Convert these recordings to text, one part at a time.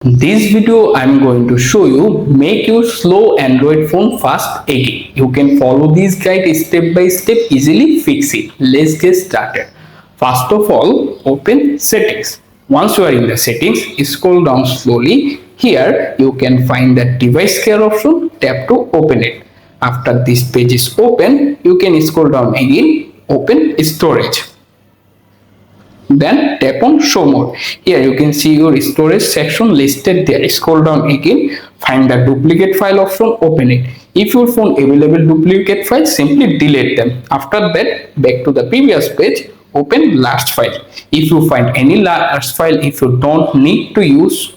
This video I'm going to show you make your slow Android phone fast again. You can follow this guide step by step, easily fix it. Let's get started. First of all, open settings. Once you are in the settings, scroll down slowly. Here you can find the device care option. Tap to open it. After this page is open, you can scroll down again, open storage. Then tap on show more. Here you can see your storage section listed there. Scroll down again, find the duplicate file option, open it. If your phone available duplicate files, simply delete them. After that, back to the previous page, open last file. If you find any last file, if you don't need to use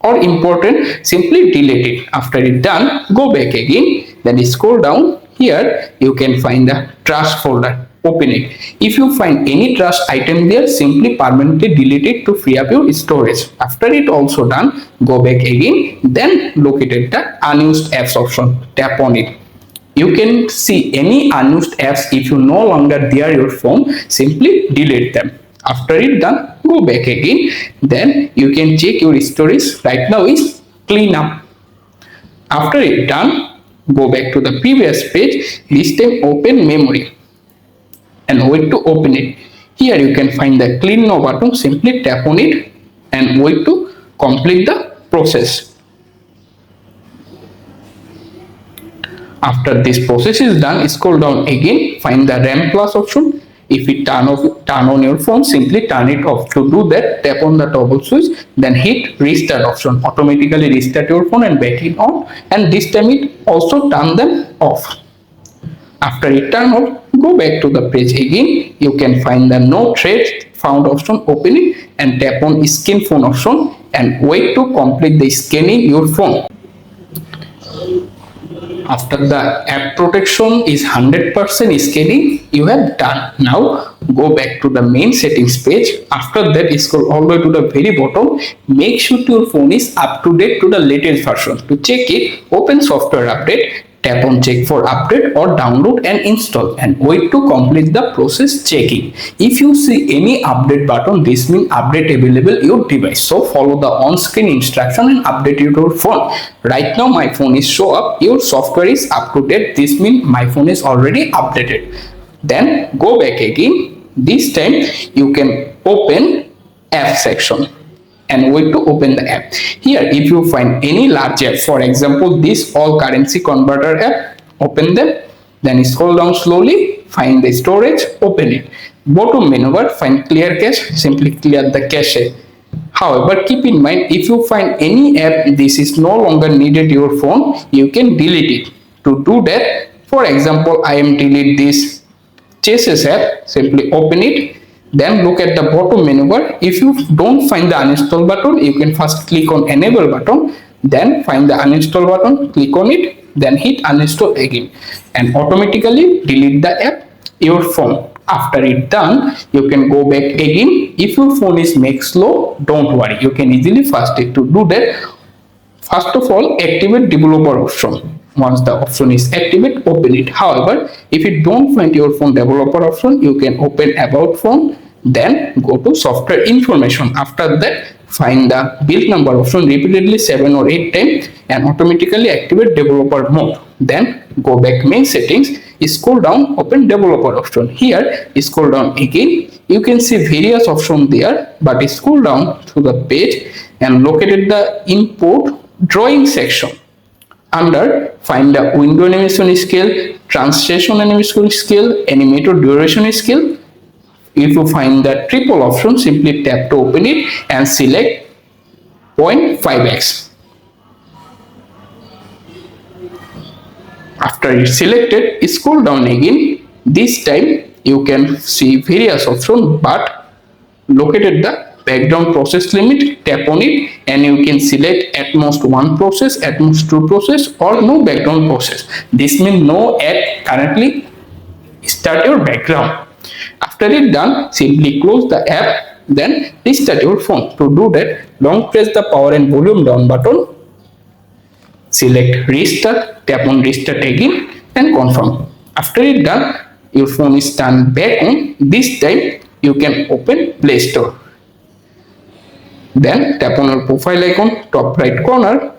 or important, simply delete it. After it done, go back again, then scroll down. Here you can find the trash folder, open it. If you find any trash item there, simply permanently delete it to free up your storage. After it also done, go back again, then locate the unused apps option, tap on it. You can see any unused apps. If you no longer there your phone, simply delete them. After it done, go back again, then you can check your storage. Right now is clean up. After it done, go back to the previous page. This time open memory and wait to open it. Here you can find the clean now button. Simply tap on it and wait to complete the process. After this process is done, scroll down again, find the RAM plus option. If it turn on your phone, simply turn it off. To do that, tap on the toggle switch, then hit restart option. Automatically restart your phone and back it on, and this time it also turn them off. After it turn off, go back to the page again. You can find the no thread found option, open it and tap on scan phone option and wait to complete the scanning your phone. After the app protection is 100% scanning, you have done. Now go back to the main settings page. After that, scroll all the way to the very bottom. Make sure your phone is up to date to the latest version. To check it, open software update, tap on check for update or download and install and wait to complete the process checking. If you see any update button, this means update available your device. So follow the on-screen instruction and update your phone. Right now my phone is show up, your software is up to date. This means my phone is already updated. Then go back again. This time you can open app section and wait to open the app. Here if you find any large app, for example this all currency converter app, open them, then scroll down slowly, find the storage, open it. Bottom menu bar, find clear cache, simply clear the cache. However, keep in mind, if you find any app this is no longer needed your phone, you can delete it. To do that, for example I am delete this Chases app, simply open it. Then look at the bottom menu bar. If you don't find the uninstall button, you can first click on enable button, then find the uninstall button, click on it, then hit uninstall again and automatically delete the app your phone. After it done, you can go back again. If your phone is make slow, don't worry, you can easily fast it. To do that, first of all activate developer option. Once the option is activate, open it. However, if you don't find your phone developer option, you can open about phone, then go to software information. After that, find the build number option repeatedly 7 or 8 times and automatically activate developer mode. Then go back main settings, scroll down, open developer option. Here scroll down again, you can see various options there, but scroll down to the page and located the input drawing section. Under find the window animation scale, translation animation scale, animator duration scale. If you find the triple option, simply tap to open it and select 0.5x. After it's selected, scroll down again. This time you can see various options, but located the background process limit, tap on it and you can select at most one process, at most two process or no background process. This means no app currently start your background. After it done, simply close the app, then restart your phone. To do that, long press the power and volume down button, select restart, tap on restart again and confirm. After it done, your phone is turned back on. This time you can open Play Store. Then tap on your profile icon, top right corner,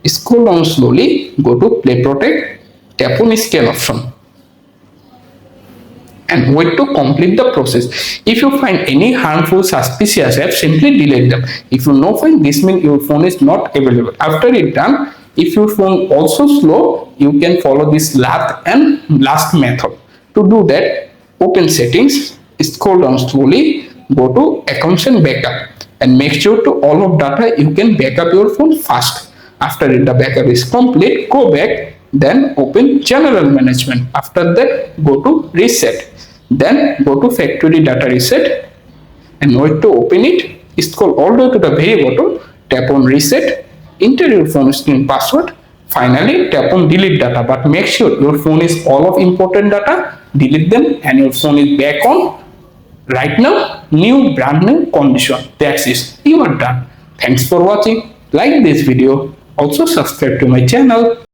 scroll down slowly, go to Play Protect, tap on Scan option, and wait to complete the process. If you find any harmful suspicious apps, simply delete them. If you no find, this means your phone is not available. After it done, if your phone also slow, you can follow this last method. To do that, open settings, scroll down slowly, go to accounts and backup, and make sure to all of data you can backup your phone fast. After the backup is complete, go back, then open general management. After that, go to reset, then go to factory data reset and wait to open it. Scroll all the way to the very bottom, tap on reset, enter your phone screen password, finally tap on delete data, but make sure your phone is all of important data, delete them, and your phone is back on right now, new brand new condition. That's it, you are done. Thanks for watching. Like this video, also subscribe to my channel.